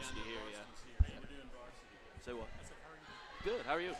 varsity here, yeah. Say what? Good. How are you?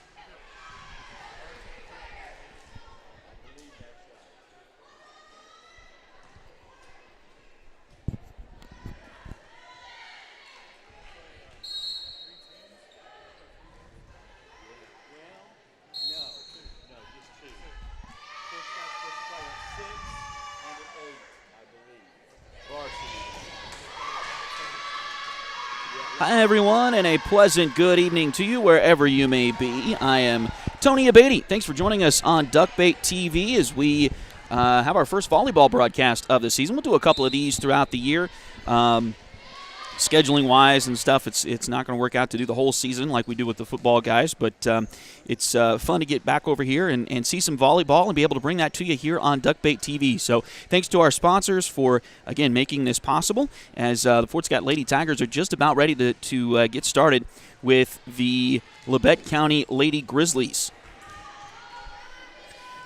Hi, everyone, and a pleasant good evening to you wherever you may be. I am Tony Abate. Thanks for joining us on Duckbait TV as we have our first volleyball broadcast of the season. We'll do a couple of these throughout the year. Scheduling-wise and stuff, it's not going to work out to do the whole season like we do with the football guys, but it's fun to get back over here and see some volleyball and be able to bring that to you here on Duckbait TV. So thanks to our sponsors for, again, making this possible, as the Fort Scott Lady Tigers are just about ready to get started with the Labette County Lady Grizzlies.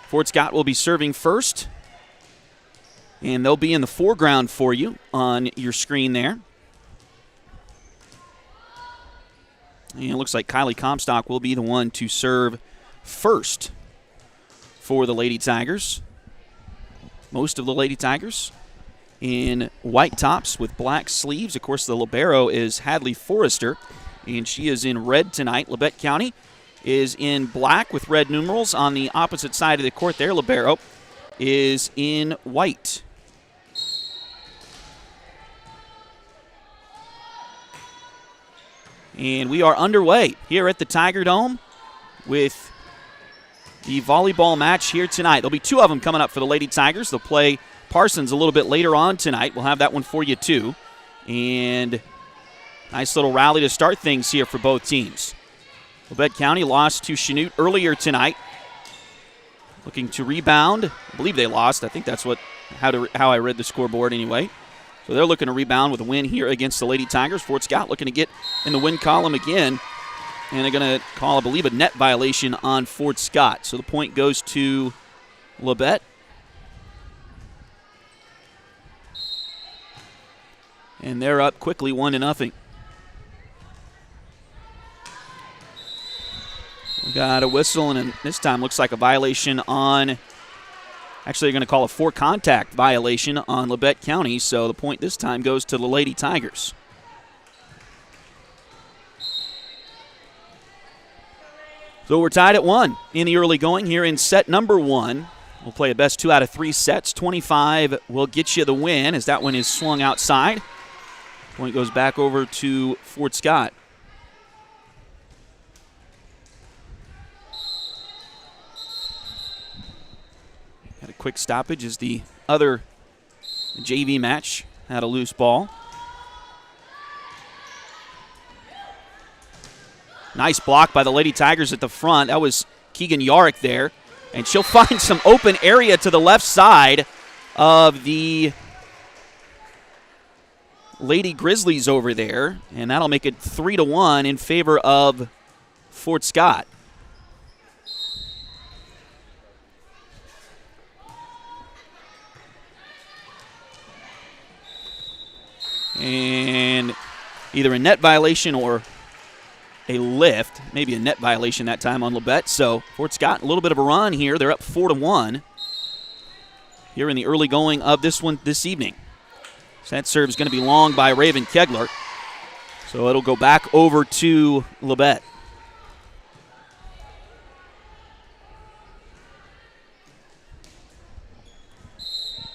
Fort Scott will be serving first, and they'll be in the foreground for you on your screen there. And it looks like Kylie Comstock will be the one to serve first for the Lady Tigers. Most of the Lady Tigers in white tops with black sleeves. Of course, the libero is Hadley Forrester, and she is in red tonight. Labette County is in black with red numerals. On the opposite side of the court there, libero is in white. And we are underway here at the Tiger Dome with the volleyball match here tonight. There'll be two of them coming up for the Lady Tigers. They'll play Parsons a little bit later on tonight. We'll have that one for you too. And nice little rally to start things here for both teams. Labette County lost to Chanute earlier tonight. Looking to rebound. I believe they lost. I think that's how I read the scoreboard anyway. So they're looking to rebound with a win here against the Lady Tigers. Fort Scott looking to get in the win column again. And they're going to call, I believe, a net violation on Fort Scott. So the point goes to Labette. And they're up quickly 1-0. We got a whistle, and this time looks like a violation on... Actually, they're going to call a for-contact violation on Labette County, so the point this time goes to the Lady Tigers. So we're tied at 1 in the early going here in set number 1. We'll play a best 2 out of 3 sets. 25 will get you the win as that one is swung outside. Point goes back over to Fort Scott. Had a quick stoppage as the other JV match had a loose ball. Nice block by the Lady Tigers at the front. That was Keegan Yarick there. And she'll find some open area to the left side of the Lady Grizzlies over there. And that'll make it 3-1 in favor of Fort Scott. And either a net violation or a lift. Maybe a net violation that time on Labette. So Fort Scott, a little bit of a run here. They're up 4-1 here in the early going of this one this evening. So that serve is going to be long by Raven Kegler. So it'll go back over to Labette.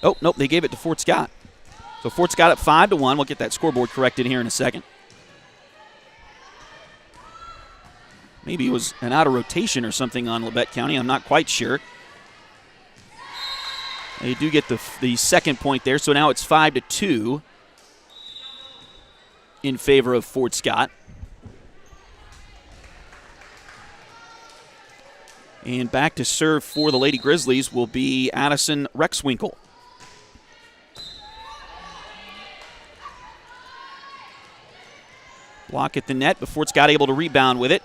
Oh, nope, they gave it to Fort Scott. So Fort Scott up 5-1. We'll get that scoreboard corrected here in a second. Maybe it was an out of rotation or something on Labette County. I'm not quite sure. They do get the second point there, so now it's 5-2 in favor of Fort Scott. And back to serve for the Lady Grizzlies will be Addison Rexwinkle. Block at the net, but Fort Scott able to rebound with it.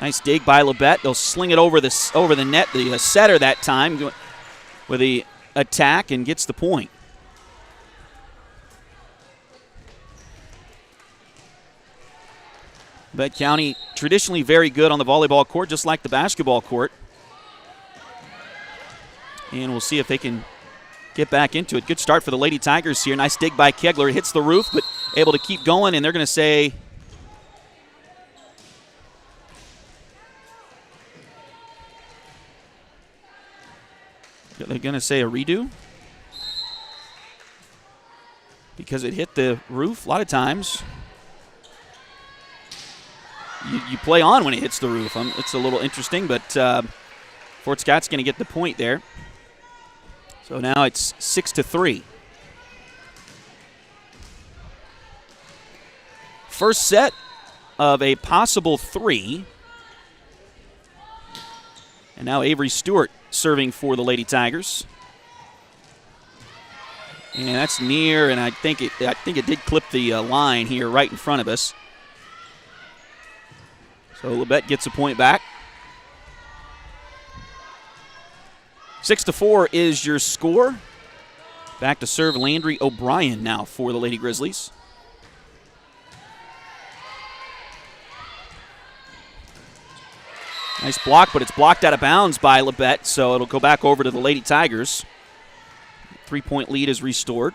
Nice dig by Labette. They'll sling it over the net. The setter that time with the attack and gets the point. Labette County traditionally very good on the volleyball court, just like the basketball court. And we'll see if they can get back into it. Good start for the Lady Tigers here. Nice dig by Kegler. Hits the roof, but able to keep going, and they're going to say a redo because it hit the roof. A lot of times you play on when it hits the roof. It's a little interesting, but Fort Scott's going to get the point there. So now it's 6-3. First set of a possible 3. And now Avery Stewart serving for the Lady Tigers. And that's near, and I think it did clip the line here right in front of us. So Labette gets a point back. 6-4 is your score. Back to serve Landry O'Brien now for the Lady Grizzlies. Nice block, but it's blocked out of bounds by Labette, so it'll go back over to the Lady Tigers. 3-point lead is restored.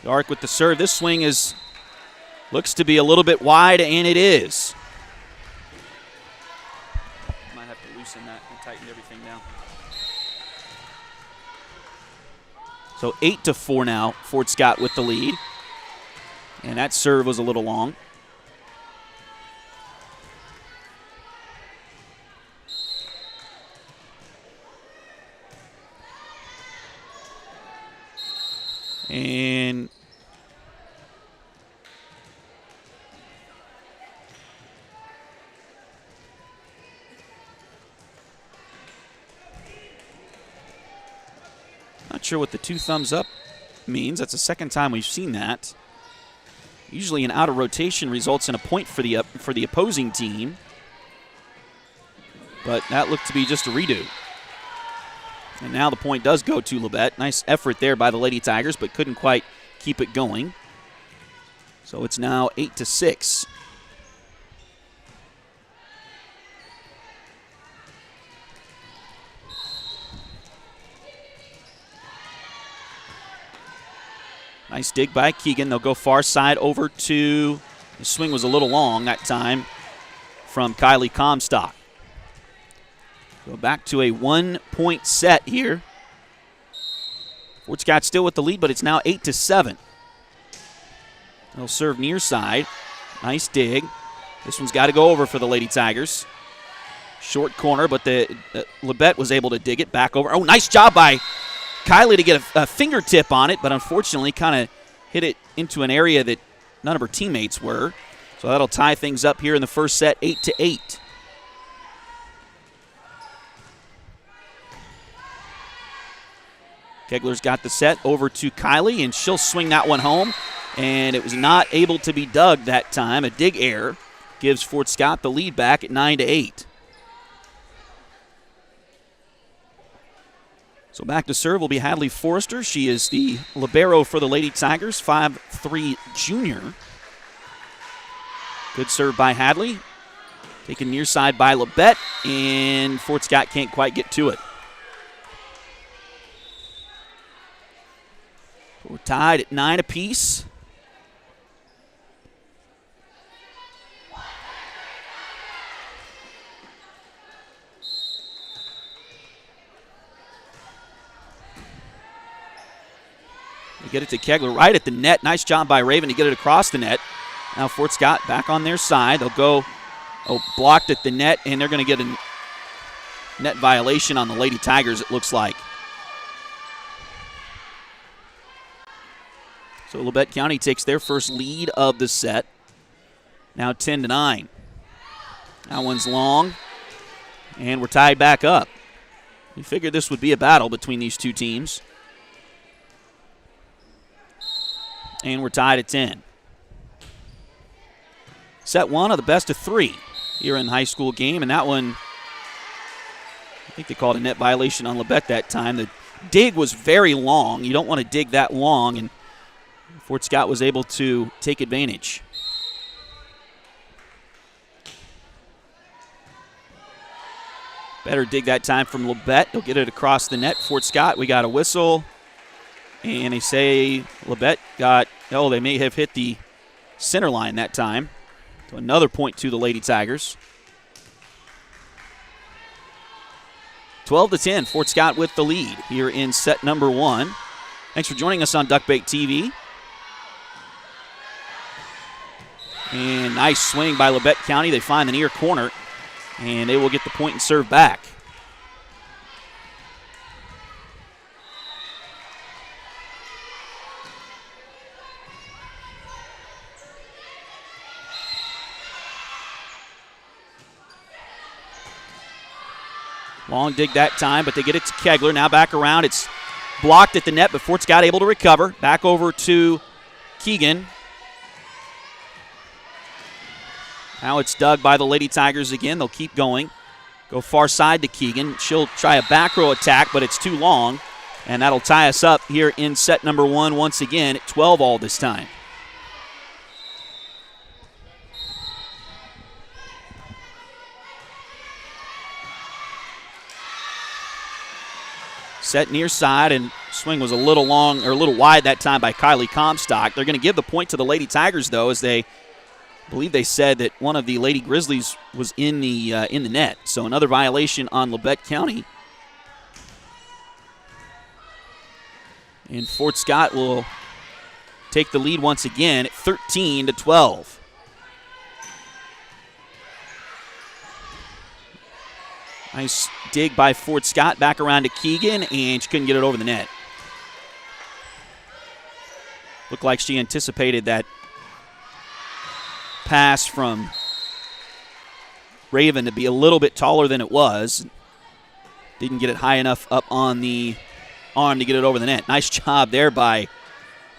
Dark with the serve. This swing looks to be a little bit wide, and it is. Might have to loosen that and tighten everything down. So 8-4 now, Fort Scott with the lead. And that serve was a little long. And not sure what the 2 thumbs up means. That's the second time we've seen that. Usually an out of rotation results in a point for the opposing team. But that looked to be just a redo. And now the point does go to Labette. Nice effort there by the Lady Tigers, but couldn't quite keep it going. So it's now 8-6. Nice dig by Keegan. They'll go far side over to, the swing was a little long that time from Kylie Comstock. Go back to a 1-point set here. Fort Scott still with the lead, but it's now 8-7. They'll serve near side. Nice dig. This one's got to go over for the Lady Tigers. Short corner, but the Labette was able to dig it back over. Oh, nice job by Kylie to get a fingertip on it, but unfortunately kind of hit it into an area that none of her teammates were. So that'll tie things up here in the first set, 8-8. Kegler's got the set over to Kylie, and she'll swing that one home. And it was not able to be dug that time. A dig error gives Fort Scott the lead back at 9-8. So back to serve will be Hadley Forrester. She is the libero for the Lady Tigers, 5'3" junior. Good serve by Hadley. Taken near side by Labette, and Fort Scott can't quite get to it. We're tied at 9 apiece. They get it to Kegler right at the net. Nice job by Raven to get it across the net. Now Fort Scott back on their side. They'll go blocked at the net, and they're going to get a net violation on the Lady Tigers, it looks like. So Labette County takes their first lead of the set. Now 10-9. That one's long, and we're tied back up. We figured this would be a battle between these two teams. And we're tied at 10. Set 1 of the best of 3 here in high school game. And that one, I think they called a net violation on Labette that time. The dig was very long. You don't want to dig that long, and Fort Scott was able to take advantage. Better dig that time from Labette. They'll get it across the net. Fort Scott, we got a whistle. And they say Labette they may have hit the center line that time. So another point to the Lady Tigers. 12-10, Fort Scott with the lead here in set number 1. Thanks for joining us on Duckbait TV. And nice swing by Labette County. They find the near corner, and they will get the point and serve back. Long dig that time, but they get it to Kegler. Now back around. It's blocked at the net, but Fort Scott able to recover. Back over to Keegan. Now it's dug by the Lady Tigers again. They'll keep going. Go far side to Keegan. She'll try a back row attack, but it's too long. And that'll tie us up here in set number 1 once again at 12 all this time. Set near side, and swing was a little long or a little wide that time by Kylie Comstock. They're going to give the point to the Lady Tigers, though, as they believe they said that one of the Lady Grizzlies was in the net. So another violation on Labette County. And Fort Scott will take the lead once again at 13-12. Nice dig by Fort Scott back around to Keegan, and she couldn't get it over the net. Looked like she anticipated that pass from Raven to be a little bit taller than it was. Didn't get it high enough up on the arm to get it over the net. Nice job there by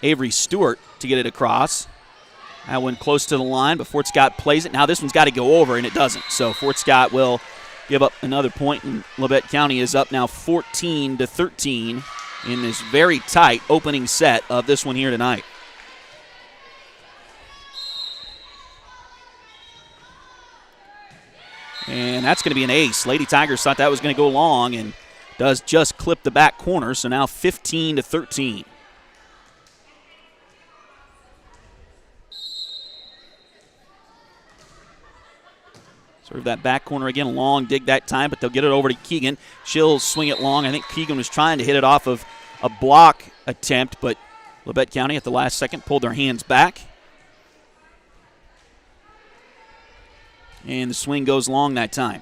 Avery Stewart to get it across. That one close to the line, but Fort Scott plays it. Now this one's got to go over, and it doesn't. So Fort Scott will give up another point, and Labette County is up now 14-13 in this very tight opening set of this one here tonight. And that's going to be an ace. Lady Tigers thought that was going to go long, and does just clip the back corner, so now 15-13. Serve that back corner again. Long dig that time, but they'll get it over to Keegan. She'll swing it long. I think Keegan was trying to hit it off of a block attempt, but Labette County at the last second pulled their hands back. And the swing goes long that time.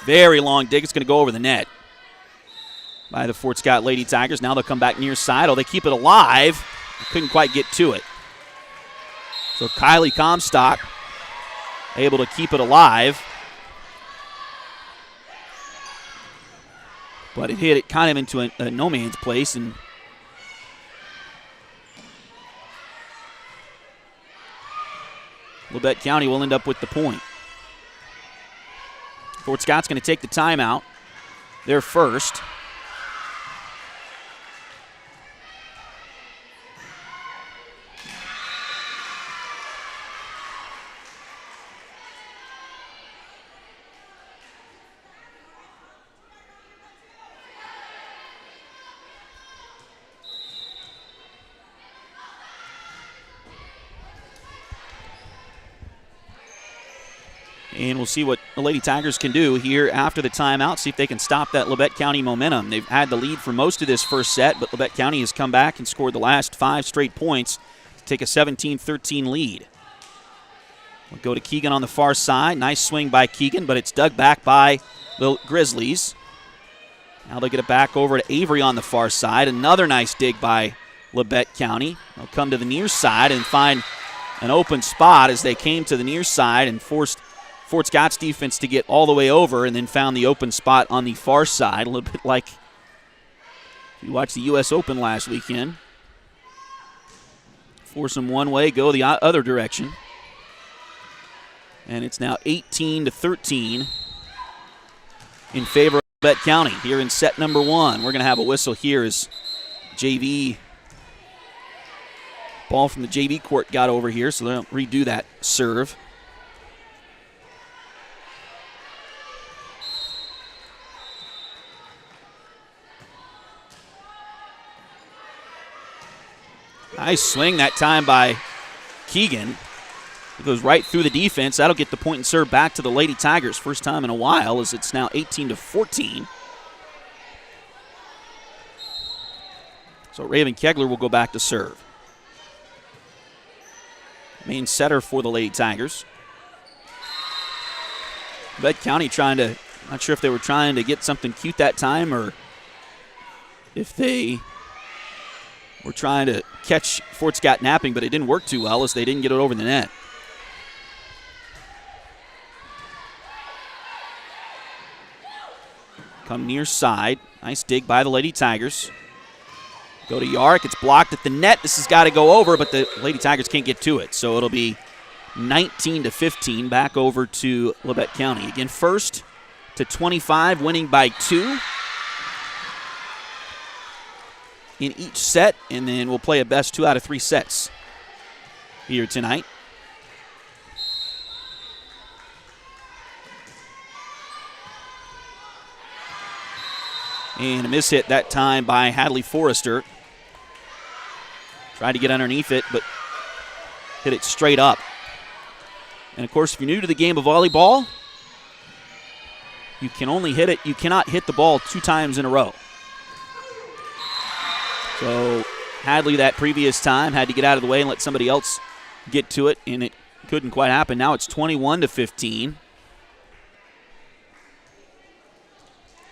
Very long dig. It's going to go over the net by the Fort Scott Lady Tigers. Now they'll come back near side. Oh, they keep it alive. Couldn't quite get to it. So Kylie Comstock able to keep it alive. But it hit it kind of into a no man's place, and Labette County will end up with the point. Fort Scott's going to take the timeout. They're first. And we'll see what the Lady Tigers can do here after the timeout, see if they can stop that Labette County momentum. They've had the lead for most of this first set, but Labette County has come back and scored the last 5 straight points to take a 17-13 lead. We'll go to Keegan on the far side. Nice swing by Keegan, but it's dug back by the Grizzlies. Now they'll get it back over to Avery on the far side. Another nice dig by Labette County. They'll come to the near side and find an open spot as they came to the near side and forced Fort Scott's defense to get all the way over, and then found the open spot on the far side, a little bit like if you watched the U.S. Open last weekend. Force them one way, go the other direction. And it's now 18-13 in favor of Labette County here in set number 1. We're going to have a whistle here as JV ball from the JV court got over here, so they'll redo that serve. Nice swing that time by Keegan. It goes right through the defense. That'll get the point and serve back to the Lady Tigers. First time in a while, as it's now 18-14. So Raven Kegler will go back to serve. Main setter for the Lady Tigers. Labette County trying to, not sure if they were trying to get something cute that time or if they were trying to catch Fort Scott napping, but it didn't work too well as they didn't get it over the net. Come near side. Nice dig by the Lady Tigers. Go to Yarrick. It's blocked at the net. This has got to go over, but the Lady Tigers can't get to it. So it'll be 19-15 back over to Labette County. Again, 1-25, winning by 2 in each set, and then we'll play a best 2 out of 3 sets here tonight. And a miss hit that time by Hadley Forrester. Tried to get underneath it, but hit it straight up. And, of course, if you're new to the game of volleyball, you can only hit it. You cannot hit the ball 2 times in a row. So Hadley that previous time had to get out of the way and let somebody else get to it, and it couldn't quite happen. Now it's 21-15.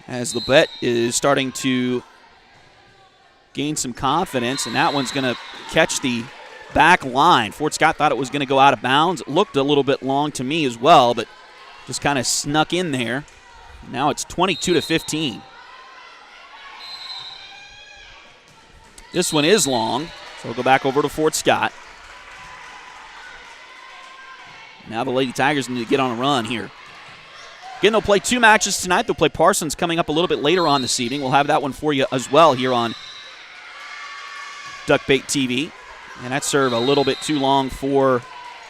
As Labette is starting to gain some confidence, and that one's going to catch the back line. Fort Scott thought it was going to go out of bounds. It looked a little bit long to me as well, but just kind of snuck in there. Now it's 22-15. This one is long, so we'll go back over to Fort Scott. Now the Lady Tigers need to get on a run here. Again, they'll play 2 matches tonight. They'll play Parsons coming up a little bit later on this evening. We'll have that one for you as well here on Duckbait TV. And that serve a little bit too long for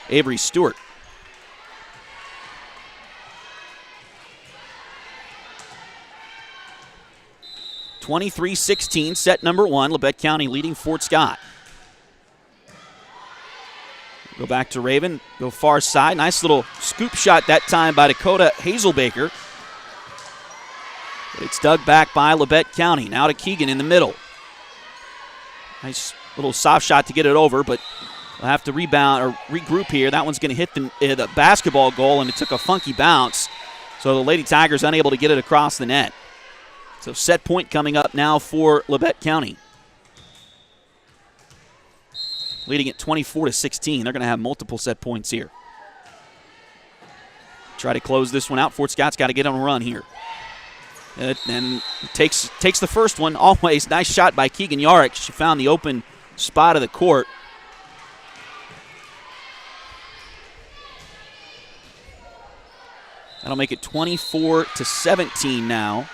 Avery Stewart. (23-16), set number 1. Labette County leading Fort Scott. Go back to Raven, go far side. Nice little scoop shot that time by Dakota Hazelbaker. But it's dug back by Labette County. Now to Keegan in the middle. Nice little soft shot to get it over, but we'll have to rebound or regroup here. That one's going to hit the basketball goal, and it took a funky bounce. So the Lady Tigers unable to get it across the net. So set point coming up now for Labette County. Leading at 24-16. They're going to have multiple set points here. Try to close this one out. Fort Scott's got to get on a run here. And takes the first one. Always nice shot by Keegan Yarrick. She found the open spot of the court. That'll make it 24-17 now.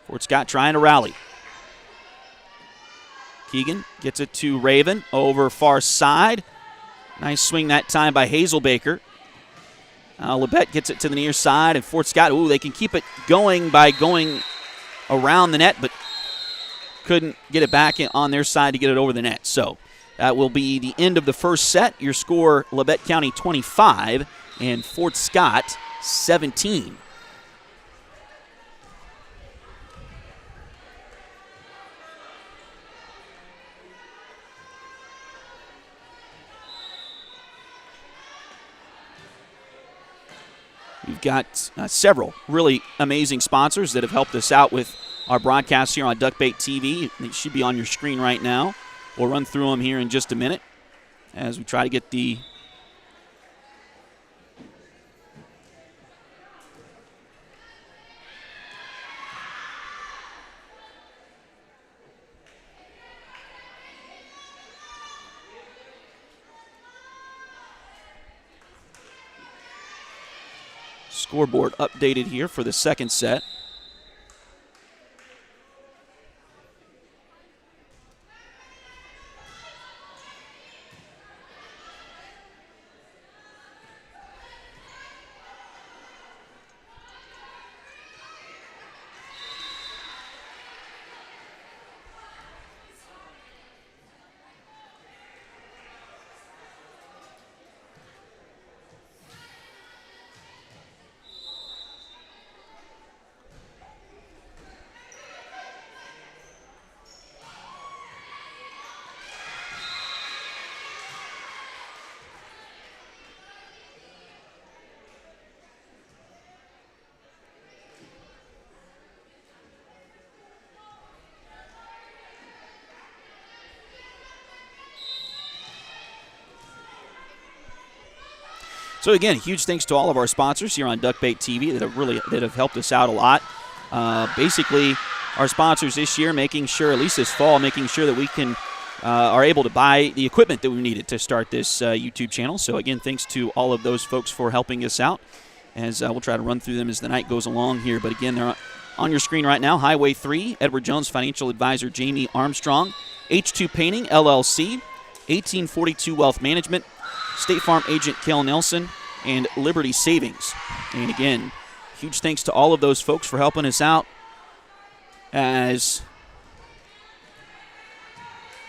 Fort Scott trying to rally. Keegan gets it to Raven over far side. Nice swing that time by Hazelbaker. Labette gets it to the near side, and Fort Scott, they can keep it going by going around the net, but couldn't get it back on their side to get it over the net. So that will be the end of the first set. Your score, Labette County 25 and Fort Scott 17. We've got several really amazing sponsors that have helped us out with our broadcast here on Duckbait TV. They should be on your screen right now. We'll run through them here in just a minute as we try to get the Scoreboard updated here for the second set. So again, huge thanks to all of our sponsors here on Duckbait TV that have helped us out a lot. Basically, our sponsors this year making sure, at least this fall, making sure that we can are able to buy the equipment that we needed to start this YouTube channel. So again, thanks to all of those folks for helping us out. As we'll try to run through them as the night goes along here. But again, they're on your screen right now. Highway 3, Edward Jones Financial Advisor Jamie Armstrong, H2 Painting LLC, 1842 Wealth Management, State Farm Agent Kel Nelson, and Liberty Savings. And again, huge thanks to all of those folks for helping us out. As,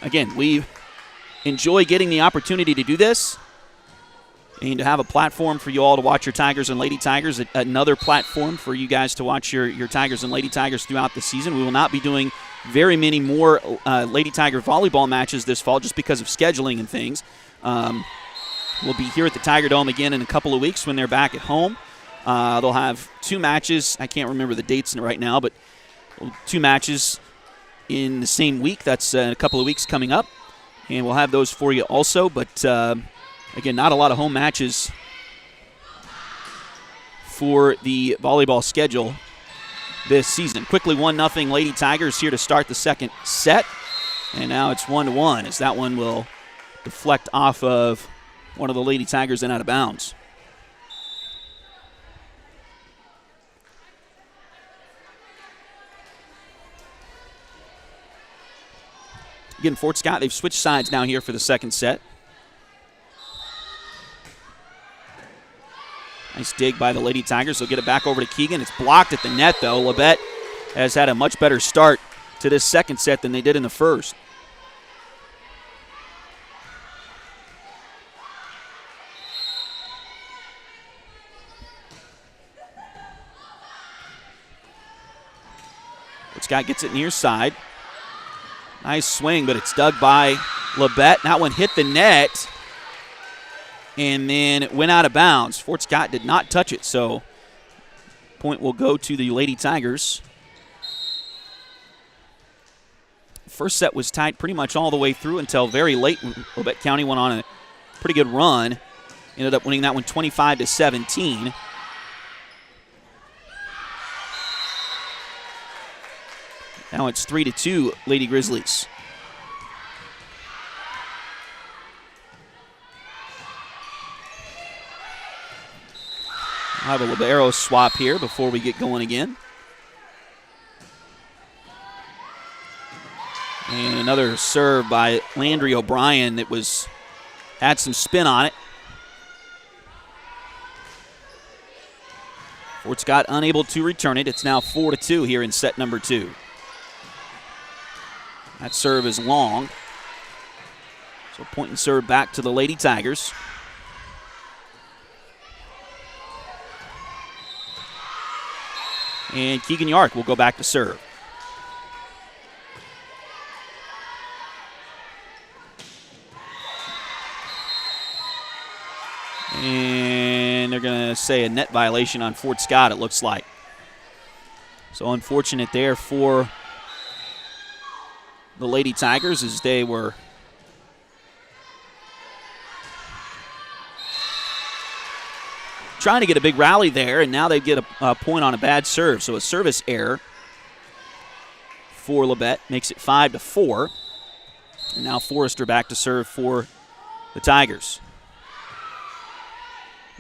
again, we enjoy getting the opportunity to do this and to have a platform for you all to watch your Tigers and Lady Tigers, another platform for you guys to watch your Tigers and Lady Tigers throughout the season. We will not be doing very many more Lady Tiger volleyball matches this fall just because of scheduling and things. We'll be here at the Tiger Dome again in a couple of weeks when they're back at home. They'll have 2 matches. I can't remember the dates right now, but 2 matches in the same week. That's a couple of weeks coming up, and we'll have those for you also. But, again, not a lot of home matches for the volleyball schedule this season. Quickly 1-0 Lady Tigers here to start the second set, and now it's 1-1 as that one will deflect off of one of the Lady Tigers and out of bounds. Again, Fort Scott, they've switched sides now here for the second set. Nice dig by the Lady Tigers. They'll get it back over to Keegan. It's blocked at the net, though. Labette has had a much better start to this second set than they did in the first. Scott gets it near side. Nice swing, but it's dug by Labette. That one hit the net and then it went out of bounds. Fort Scott did not touch it, so point will go to the Lady Tigers. First set was tied pretty much all the way through until very late. Labette County went on a pretty good run. Ended up winning that one 25-17. Now it's 3-2 Lady Grizzlies. I'll have a libero swap here before we get going again. And another serve by Landry O'Brien that had some spin on it. Fort Scott unable to return it. It's now 4-2 here in set number 2. That serve is long. So point and serve back to the Lady Tigers. And Keegan Yark will go back to serve. And they're going to say a net violation on Fort Scott, it looks like. So unfortunate there for the Lady Tigers as they were trying to get a big rally there, and now they get a point on a bad serve. So a service error for Labette makes it 5-4. And now Forrester back to serve for the Tigers.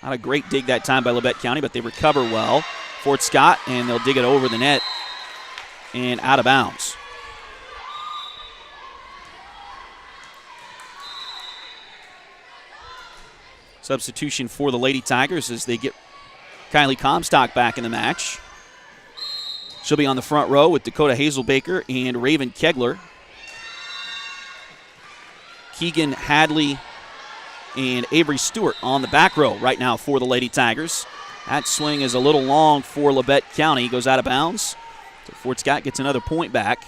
Not a great dig that time by Labette County, but they recover well. Fort Scott, and they'll dig it over the net and out of bounds. Substitution for the Lady Tigers as they get Kylie Comstock back in the match. She'll be on the front row with Dakota Hazelbaker and Raven Kegler. Keegan Hadley and Avery Stewart on the back row right now for the Lady Tigers. That swing is a little long for Labette County. Goes out of bounds. So Fort Scott gets another point back.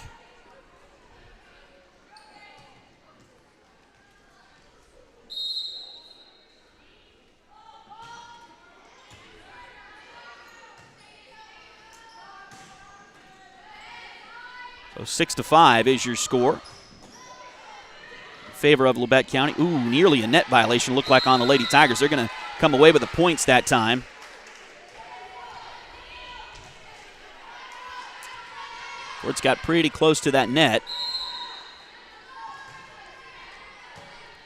So 6-5 is your score. In favor of Labette County. Ooh, nearly a net violation looked like on the Lady Tigers. They're going to come away with the points that time. Fort Scott pretty close to that net.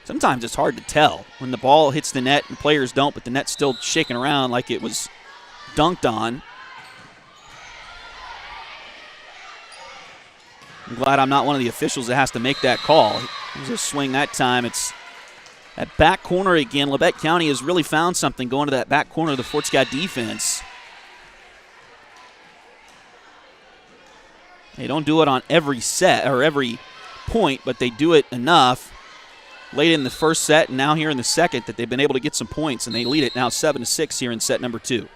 Sometimes it's hard to tell when the ball hits the net and players don't, but the net's still shaking around like it was dunked on. I'm glad I'm not one of the officials that has to make that call. It was a swing that time. It's that back corner again. Labette County has really found something going to that back corner of the Fort Scott defense. They don't do it on every set or every point, but they do it enough late in the first set and now here in the second that they've been able to get some points, and they lead it now 7-6 here in set number 2.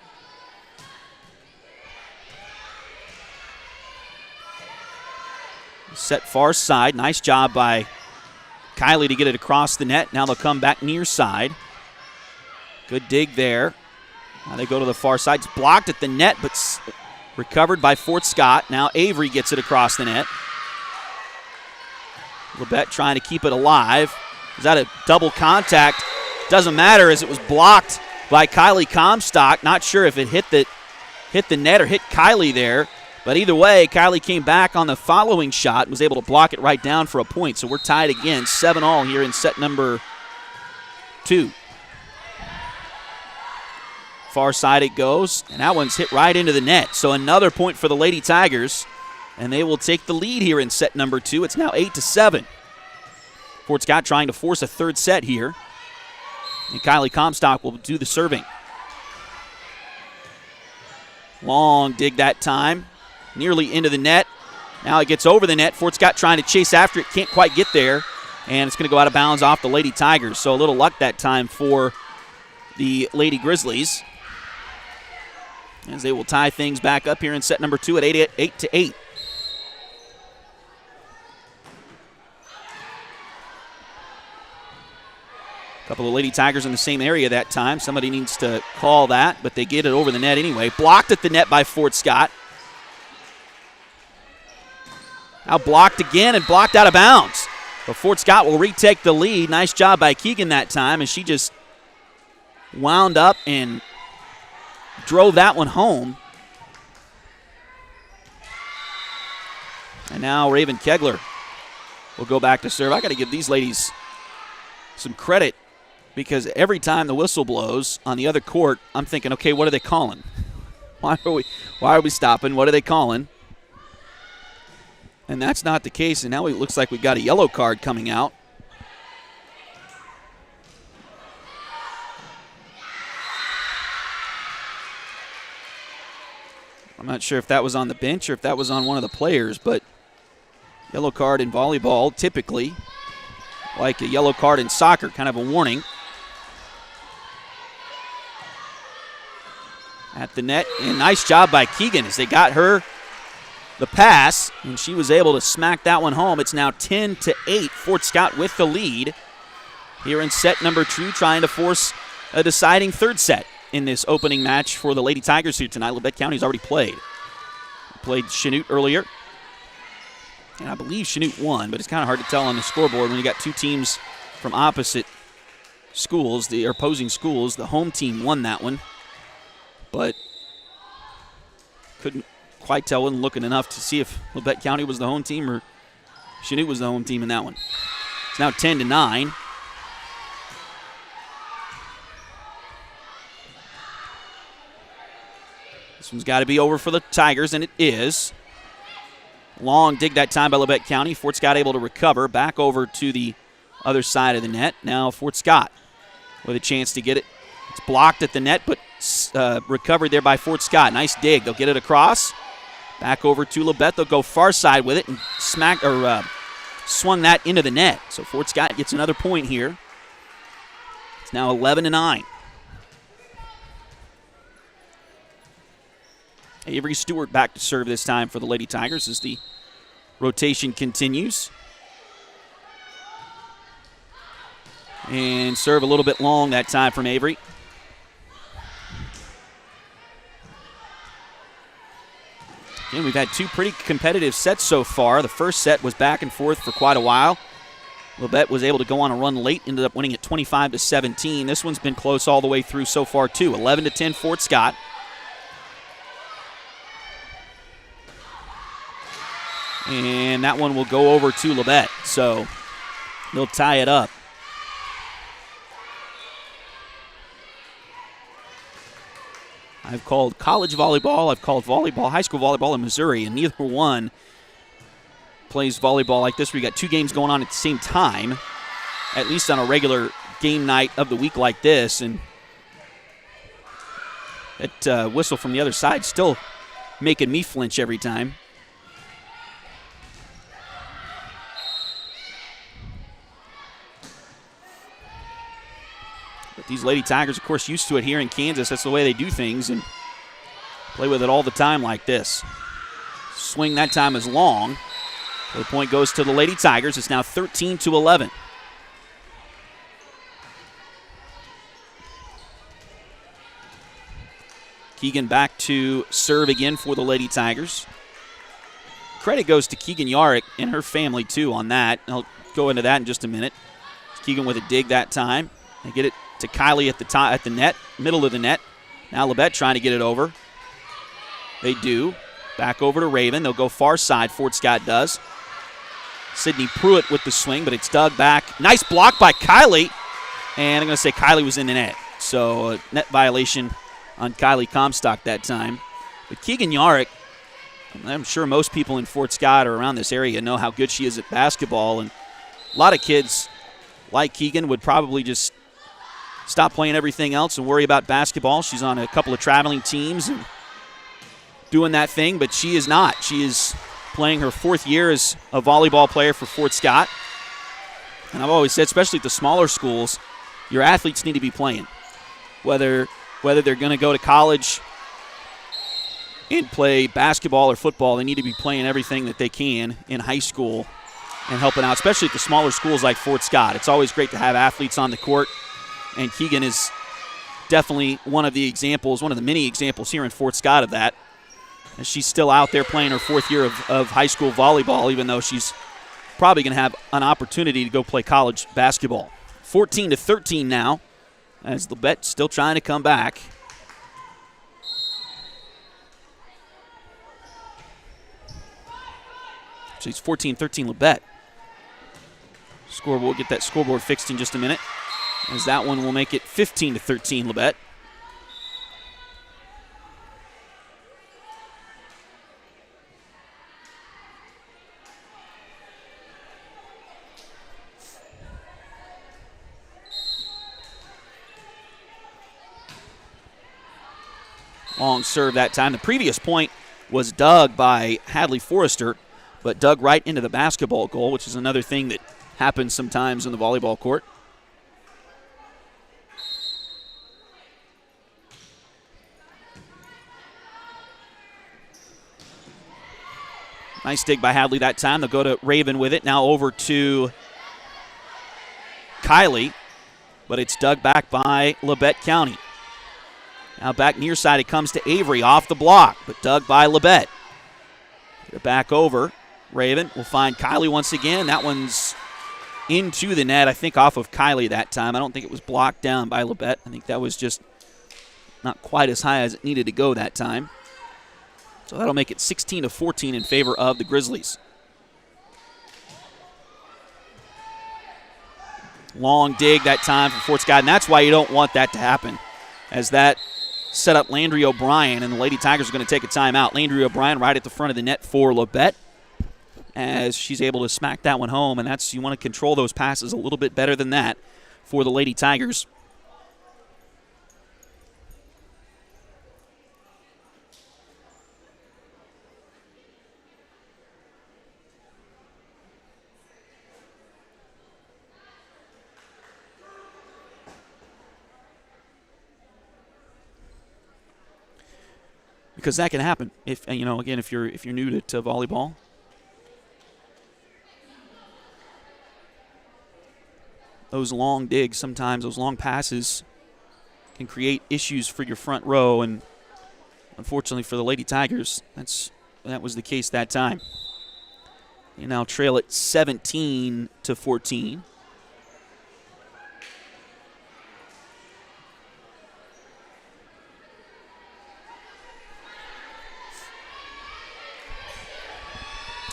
Set far side. Nice job by Kylie to get it across the net. Now they'll come back near side. Good dig there. Now they go to the far side. It's blocked at the net, but recovered by Fort Scott. Now Avery gets it across the net. Labette trying to keep it alive. Is that a double contact? Doesn't matter as it was blocked by Kylie Comstock. Not sure if it hit the net or hit Kylie there. But either way, Kylie came back on the following shot and was able to block it right down for a point. So we're tied again, 7-all here in set number 2. Far side it goes, and that one's hit right into the net. So another point for the Lady Tigers, and they will take the lead here in set number 2. It's now 8-7. Fort Scott trying to force a third set here. And Kylie Comstock will do the serving. Long dig that time. Nearly into the net. Now it gets over the net. Fort Scott trying to chase after it. Can't quite get there. And it's going to go out of bounds off the Lady Tigers. So a little luck that time for the Lady Grizzlies, as they will tie things back up here in set number 2 at 8-8. A couple of Lady Tigers in the same area that time. Somebody needs to call that, but they get it over the net anyway. Blocked at the net by Fort Scott. Now blocked again and blocked out of bounds. But Fort Scott will retake the lead. Nice job by Keegan that time, and she just wound up and drove that one home. And now Raven Kegler will go back to serve. I got to give these ladies some credit, because every time the whistle blows on the other court, I'm thinking, okay, what are they calling? Why are we stopping? What are they calling? And that's not the case, and now it looks like we've got a yellow card coming out. I'm not sure if that was on the bench or if that was on one of the players, but yellow card in volleyball, typically, like a yellow card in soccer, kind of a warning. At the net, and nice job by Keegan as they got her the pass, and she was able to smack that one home. It's now 10-8. Fort Scott with the lead here in set number 2, trying to force a deciding third set in this opening match for the Lady Tigers here tonight. Labette County's already played. Played Chanute earlier, and I believe Chanute won, but it's kind of hard to tell on the scoreboard when you got two teams from opposite schools, the opposing schools. The home team won that one, but couldn't quite tell, wasn't looking enough to see if Labette County was the home team or Chanute was the home team in that one. It's now 10-9. This one's got to be over for the Tigers, and it is. Long dig that time by Labette County. Fort Scott able to recover. Back over to the other side of the net. Now Fort Scott with a chance to get it. It's blocked at the net, but recovered there by Fort Scott. Nice dig. They'll get it across. Back over to Labette. They'll go far side with it and swung that into the net. So Fort Scott gets another point here. It's now 11-9. Avery Stewart back to serve this time for the Lady Tigers as the rotation continues. And serve a little bit long that time from Avery. Again, we've had two pretty competitive sets so far. The first set was back and forth for quite a while. Labette was able to go on a run late, ended up winning at 25-17. This one's been close all the way through so far too. 11-10 Fort Scott. And that one will go over to Labette, so they'll tie it up. I've called college volleyball, I've called volleyball, high school volleyball in Missouri, and neither one plays volleyball like this where you got two games going on at the same time, at least on a regular game night of the week like this. And that whistle from the other side still making me flinch every time. But these Lady Tigers, of course, used to it here in Kansas. That's the way they do things and play with it all the time like this. Swing that time is long. The point goes to the Lady Tigers. It's now 13-11. Keegan back to serve again for the Lady Tigers. Credit goes to Keegan Yarrick and her family, too, on that. I'll go into that in just a minute. Keegan with a dig that time. They get it to Kylie at the net, middle of the net. Now Labette trying to get it over. They do. Back over to Raven. They'll go far side, Fort Scott does. Sydney Pruitt with the swing, but it's dug back. Nice block by Kylie. And I'm going to say Kylie was in the net. So net violation on Kylie Comstock that time. But Keegan Yarrick, I'm sure most people in Fort Scott or around this area know how good she is at basketball. And a lot of kids like Keegan would probably just stop playing everything else and worry about basketball. She's on a couple of traveling teams and doing that thing, but she is not. She is playing her fourth year as a volleyball player for Fort Scott. And I've always said, especially at the smaller schools, your athletes need to be playing. Whether they're going to go to college and play basketball or football, they need to be playing everything that they can in high school and helping out, especially at the smaller schools like Fort Scott. It's always great to have athletes on the court, and Keegan is definitely one of the examples, one of the many examples here in Fort Scott of that. And she's still out there playing her fourth year of high school volleyball, even though she's probably going to have an opportunity to go play college basketball. 14-13 now, as Labette still trying to come back. She's 14-13 Labette. Scoreboard, we'll get that scoreboard fixed in just a minute, as that one will make it 15-13 Labette. Long serve that time. The previous point was dug by Hadley Forrester, but dug right into the basketball goal, which is another thing that happens sometimes in the volleyball court. Nice dig by Hadley that time. They'll go to Raven with it. Now over to Kylie, but it's dug back by Labette County. Now back near side, it comes to Avery off the block, but dug by Labette. Get it back over. Raven will find Kylie once again. That one's into the net, I think off of Kylie that time. I don't think it was blocked down by Labette. I think that was just not quite as high as it needed to go that time. So that'll make it 16-14 in favor of the Grizzlies. Long dig that time for Fort Scott, and that's why you don't want that to happen, as that set up Landry O'Brien, and the Lady Tigers are going to take a timeout. Landry O'Brien right at the front of the net for Labette as she's able to smack that one home, and that's, you want to control those passes a little bit better than that for the Lady Tigers. Because that can happen if, you know, again, if you're new to volleyball. Those long digs, sometimes those long passes can create issues for your front row, and unfortunately for the Lady Tigers, that was the case that time. They now trail it 17-14.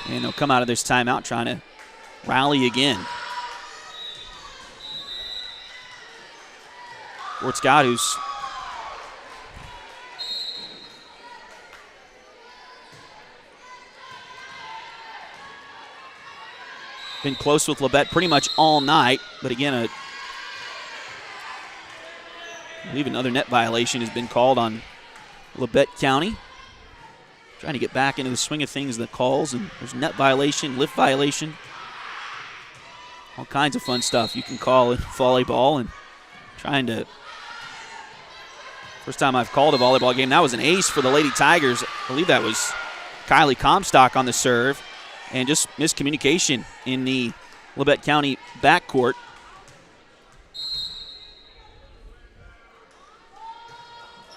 And they'll come out of this timeout trying to rally again. Fort Scott, who's been close with Labette pretty much all night. But again, I believe another net violation has been called on Labette County. Trying to get back into the swing of things, the calls, and there's net violation, lift violation, all kinds of fun stuff you can call in volleyball. And first time I've called a volleyball game, that was an ace for the Lady Tigers. I believe that was Kylie Comstock on the serve, and just miscommunication in the Labette County backcourt.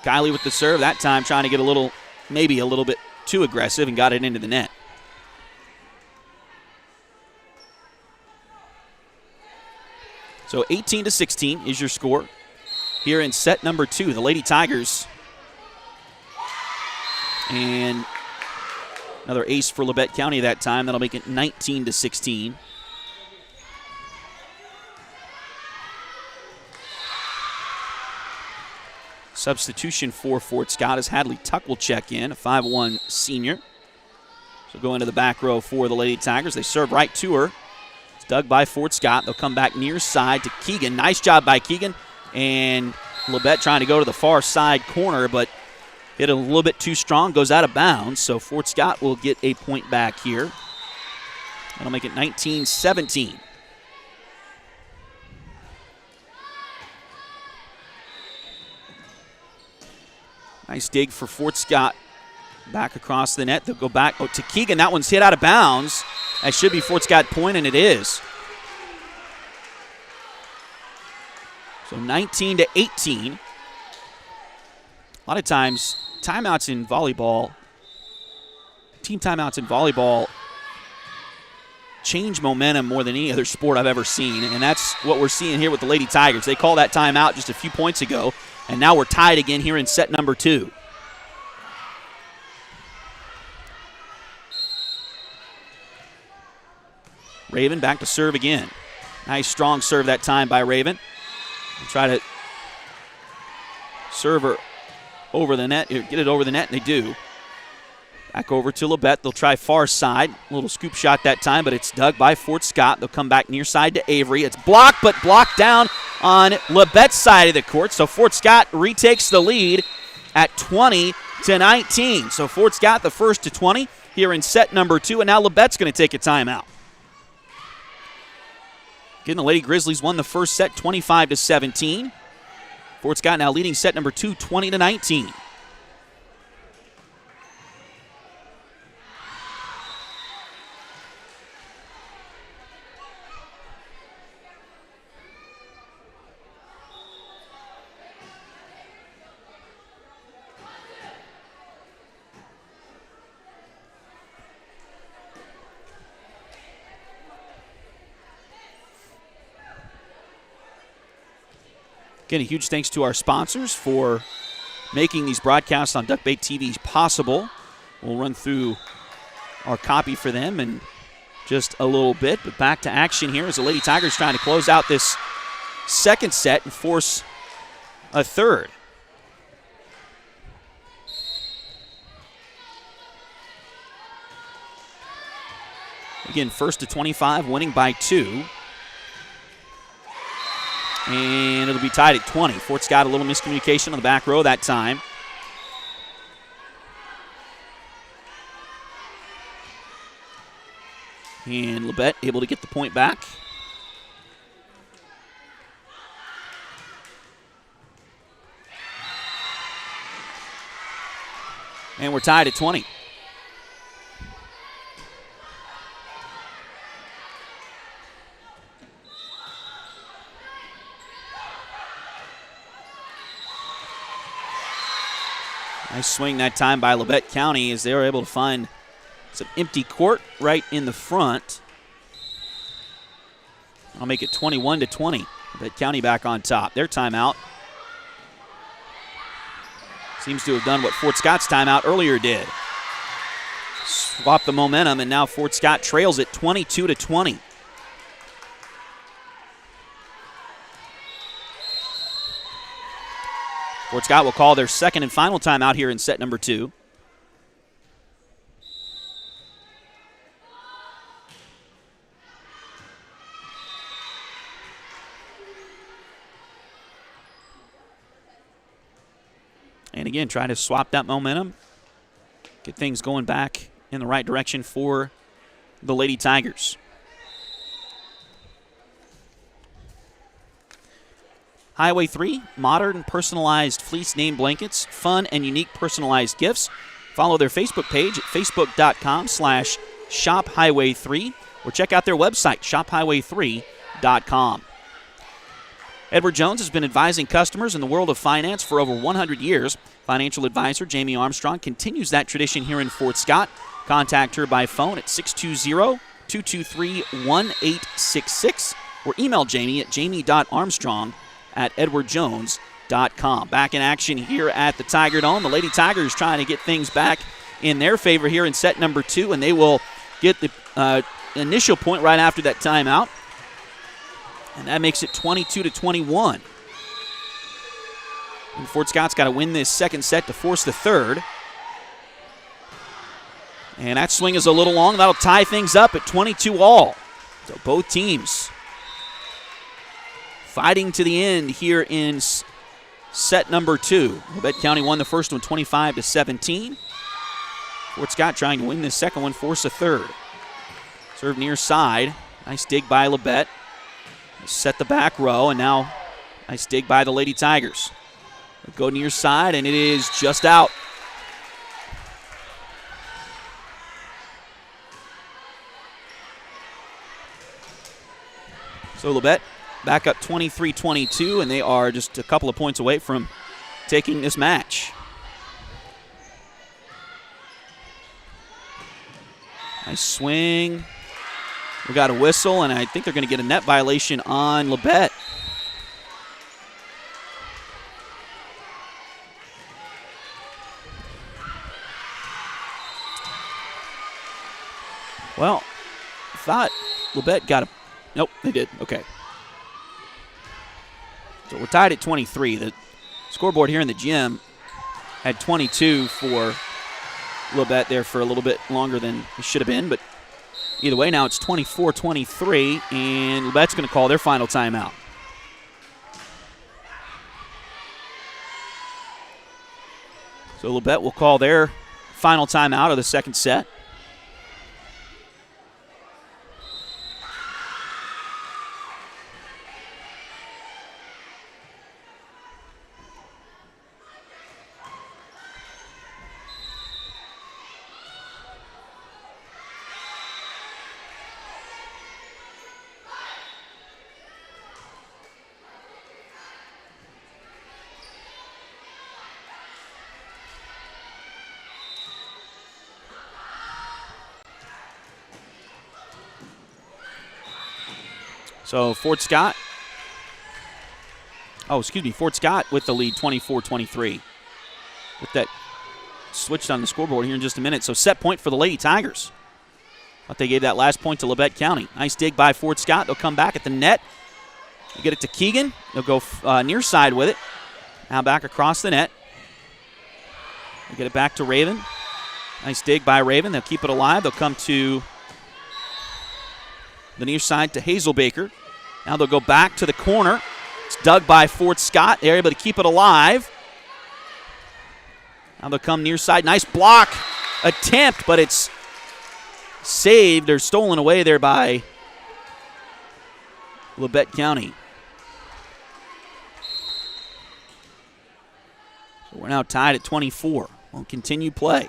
Kylie with the serve that time, trying to get maybe a little bit too aggressive, and got it into the net. So 18-16 is your score here in set number 2. The Lady Tigers, and another ace for Labette County that time. That'll make it 19-16. Substitution for Fort Scott as Hadley Tuck will check in, a 5'1" senior. So go into the back row for the Lady Tigers. They serve right to her. It's dug by Fort Scott. They'll come back near side to Keegan. Nice job by Keegan. And Labette trying to go to the far side corner, but hit a little bit too strong, goes out of bounds. So Fort Scott will get a point back here. That'll make it 19-17. Nice dig for Fort Scott. Back across the net. They'll go back to Keegan. That one's hit out of bounds. That should be Fort Scott point, and it is. So 19-18. A lot of times, timeouts in volleyball, team timeouts in volleyball, change momentum more than any other sport I've ever seen, and that's what we're seeing here with the Lady Tigers. They called that timeout just a few points ago, and now we're tied again here in set number 2. Raven back to serve again. Nice strong serve that time by Raven. They'll try to serve her over the net, get it over the net, and they do. Back over to Labette. They'll try far side. A little scoop shot that time, but it's dug by Fort Scott. They'll come back near side to Avery. It's blocked, but blocked down on Labette's side of the court. So Fort Scott retakes the lead at 20-19. So Fort Scott the first to 20 here in set number 2, and now Labette's going to take a timeout. Again, the Lady Grizzlies won the first set 25-17. Fort Scott now leading set number 2, 20-19. Again, a huge thanks to our sponsors for making these broadcasts on Duckbait TV possible. We'll run through our copy for them in just a little bit. But back to action here as the Lady Tigers trying to close out this second set and force a third. Again, first to 25, winning by 2. And it'll be tied at 20. Fort Scott, a little miscommunication on the back row that time. And Labette able to get the point back. And we're tied at 20. Nice swing that time by Labette County as they were able to find some empty court right in the front. I'll make it 21-20. Labette County back on top. Their timeout seems to have done what Fort Scott's timeout earlier did. Swap the momentum, and now Fort Scott trails it 22-20. Fort Scott will call their second and final timeout here in set number 2. And again, try to swap that momentum, get things going back in the right direction for the Lady Tigers. Highway 3, modern personalized fleece name blankets, fun and unique personalized gifts. Follow their Facebook page at facebook.com/shophighway3 or check out their website, shophighway3.com. Edward Jones has been advising customers in the world of finance for over 100 years. Financial advisor Jamie Armstrong continues that tradition here in Fort Scott. Contact her by phone at 620-223-1866 or email Jamie at jamie.armstrong@edwardjones.com. Back in action here at the Tiger Dome. The Lady Tigers trying to get things back in their favor here in set number 2, and they will get the initial point right after that timeout. And that makes it 22-21. And Fort Scott's got to win this second set to force the third. And that swing is a little long. That'll tie things up at 22-all. So both teams fighting to the end here in set number 2. Labette County won the first one 25-17. Fort Scott trying to win this second one, force a third. Serve near side. Nice dig by Labette. Set the back row, and now nice dig by the Lady Tigers. They'll go near side, and it is just out. So Labette back up 23-22, and they are just a couple of points away from taking this match. Nice swing. We got a whistle, and I think they're going to get a net violation on Labette. Well, I thought Labette got a... Nope, they did. Okay. So we're tied at 23. The scoreboard here in the gym had 22 for Labette there for a little bit longer than it should have been, but either way, now it's 24-23, and Labette's going to call their final timeout. So Labette will call their final timeout of the second set. So Fort Scott with the lead 24-23. With that switched on the scoreboard here in just a minute. So set point for the Lady Tigers. But they gave that last point to Labette County. Nice dig by Fort Scott. They'll come back at the net. They get it to Keegan. They'll go near side with it. Now back across the net. They get it back to Raven. Nice dig by Raven. They'll keep it alive. They'll come to the near side to Hazelbaker. Now they'll go back to the corner. It's dug by Fort Scott. They're able to keep it alive. Now they'll come near side. Nice block attempt, but it's saved or stolen away there by Labette County. So we're now tied at 24. We'll continue play.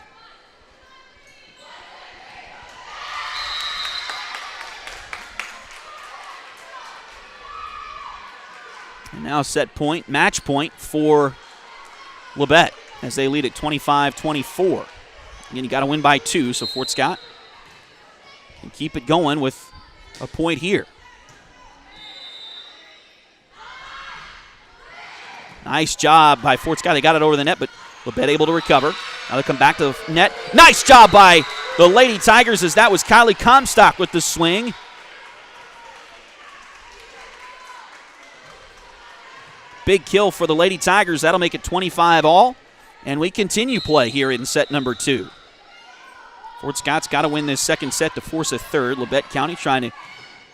And now set point, match point for Labette as they lead at 25-24. Again, you got to win by 2, so Fort Scott can keep it going with a point here. Nice job by Fort Scott. They got it over the net, but Labette able to recover. Now they come back to the net. Nice job by the Lady Tigers as that was Kylie Comstock with the swing. Big kill for the Lady Tigers. That'll make it 25-all. And we continue play here in set number 2. Fort Scott's got to win this second set to force a third. Labette County trying to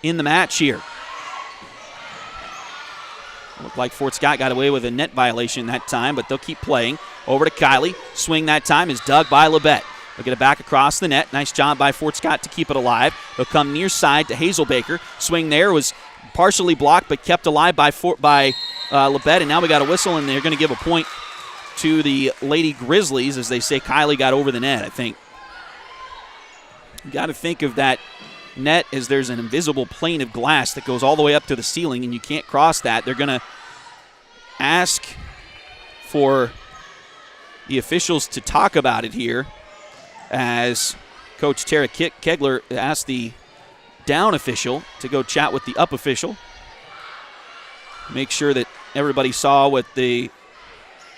end the match here. Looked like Fort Scott got away with a net violation that time, but they'll keep playing. Over to Kylie. Swing that time is dug by Labette. They'll get it back across the net. Nice job by Fort Scott to keep it alive. They'll come near side to Hazelbaker. Swing there was partially blocked but kept alive by Labette, and now we got a whistle, and they're going to give a point to the Lady Grizzlies as they say Kylie got over the net, I think. You got to think of that net as there's an invisible plane of glass that goes all the way up to the ceiling, and you can't cross that. They're going to ask for the officials to talk about it here as Coach Tara Kegler asked the down official to go chat with the up official. Make sure that everybody saw what the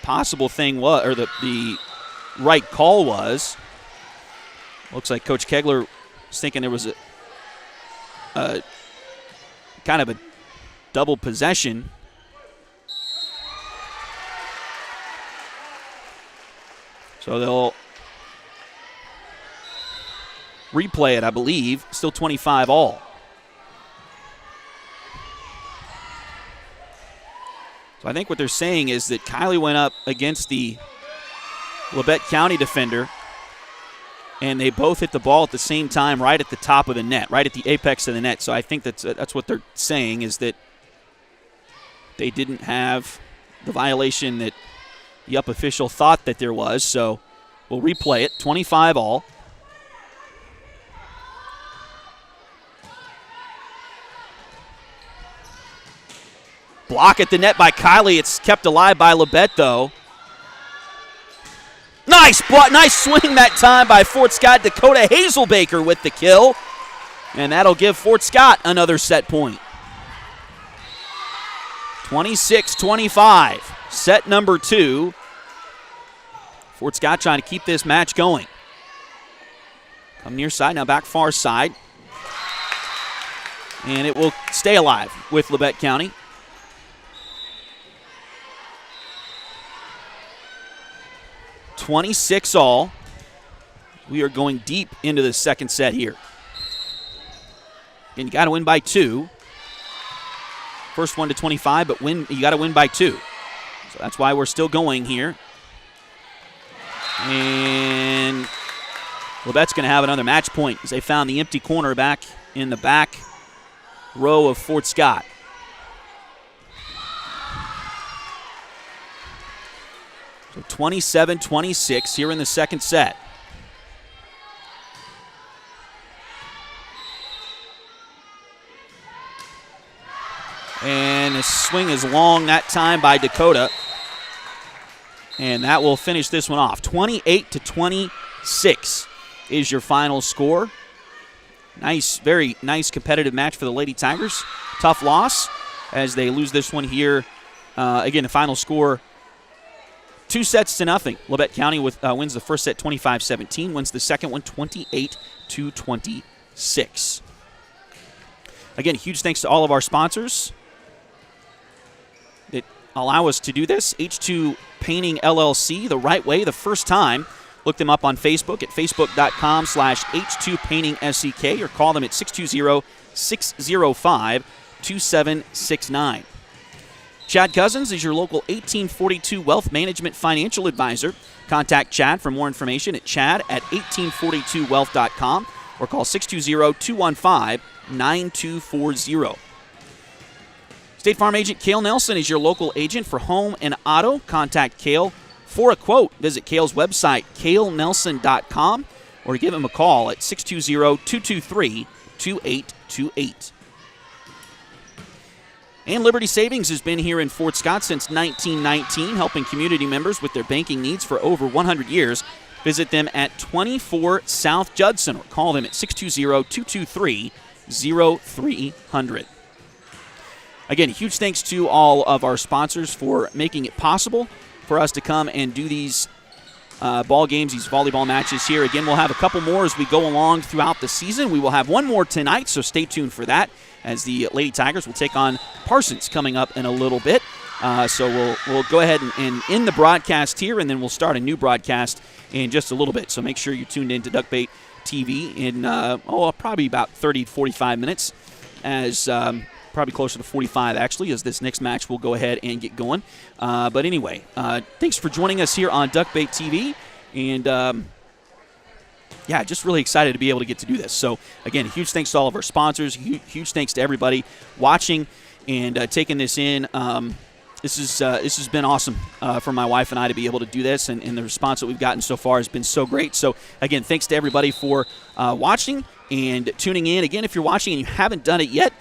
possible thing was, or the right call was. Looks like Coach Kegler was thinking there was a kind of a double possession. So they'll replay it, I believe. Still 25-all. So I think what they're saying is that Kylie went up against the Labette County defender, and they both hit the ball at the same time right at the top of the net, right at the apex of the net. So I think that's what they're saying, is that they didn't have the violation that the up official thought that there was. So we'll replay it, 25-all. Block at the net by Kylie. It's kept alive by Labette, though. Nice swing that time by Fort Scott. Dakota Hazelbaker with the kill. And that'll give Fort Scott another set point. 26-25. Set number 2. Fort Scott trying to keep this match going. Come near side, now back far side. And it will stay alive with Labette County. 26-all. We are going deep into the second set here. And you got to win by 2. First one to 25, but you got to win by 2. So that's why we're still going here. And Labette's going to have another match point as they found the empty corner back in the back row of Fort Scott. So 27-26 here in the second set. And the swing is long that time by Dakota. And that will finish this one off. 28-26 is your final score. Nice, very nice competitive match for the Lady Tigers. Tough loss as they lose this one here. Again, the final score, 2-0. Labette County wins the first set 25-17, wins the second one 28-26. Again, huge thanks to all of our sponsors that allow us to do this. H2 Painting LLC, the right way, the first time. Look them up on Facebook at facebook.com/H2PaintingSEK or call them at 620-605-2769. Chad Cousins is your local 1842 Wealth Management Financial Advisor. Contact Chad for more information at chad@1842wealth.com or call 620-215-9240. State Farm agent Cale Nelson is your local agent for home and auto. Contact Cale for a quote. Visit Cale's website, calenelson.com, or give him a call at 620-223-2828. And Liberty Savings has been here in Fort Scott since 1919, helping community members with their banking needs for over 100 years. Visit them at 24 South Judson or call them at 620-223-0300. Again, huge thanks to all of our sponsors for making it possible for us to come and do these ball games, these volleyball matches here. Again, we'll have a couple more as we go along throughout the season. We will have one more tonight, so stay tuned for that, as the Lady Tigers will take on Parsons coming up in a little bit. So we'll go ahead and end the broadcast here, and then we'll start a new broadcast in just a little bit. So make sure you're tuned in to Duckbait TV in probably about 30 to 45 minutes, as probably closer to 45 actually, as this next match will go ahead and get going. But anyway, thanks for joining us here on Duckbait TV, and just really excited to be able to get to do this. So again, huge thanks to all of our sponsors, huge thanks to everybody watching and taking this in. This has been awesome for my wife and I to be able to do this, and the response that we've gotten so far has been so great. So again, thanks to everybody for watching and tuning in. Again, if you're watching and you haven't done it yet,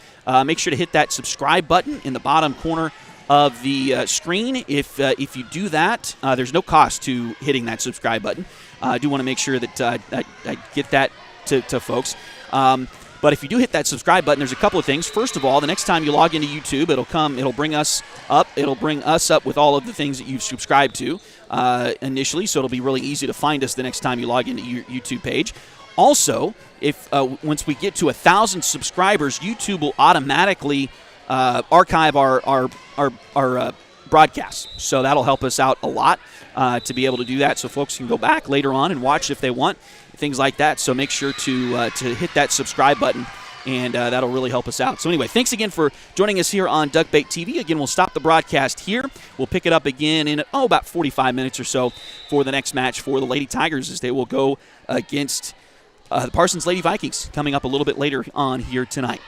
make sure to hit that subscribe button in the bottom corner of the screen. If you do that, there's no cost to hitting that subscribe button. I do want to make sure that I get that to folks. But if you do hit that subscribe button, there's a couple of things. First of all, the next time you log into YouTube, it'll bring us up with all of the things that you've subscribed to initially, so it'll be really easy to find us the next time you log into your YouTube page. Also, if once we get to 1,000 subscribers, YouTube will automatically archive our broadcasts. So that'll help us out a lot to be able to do that, so folks can go back later on and watch if they want, things like that. So make sure to hit that subscribe button, and that'll really help us out. So anyway, thanks again for joining us here on Duckbait TV. Again, we'll stop the broadcast here. We'll pick it up again in about 45 minutes or so for the next match for the Lady Tigers, as they will go against the Parsons Lady Vikings coming up a little bit later on here tonight.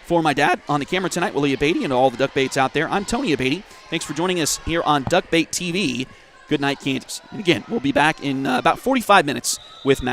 For my dad on the camera tonight, Willie Abate, and all the Duckbaits out there, I'm Tony Abate. Thanks for joining us here on Duckbait TV. Good night, Kansas. And again, we'll be back in about 45 minutes with Matt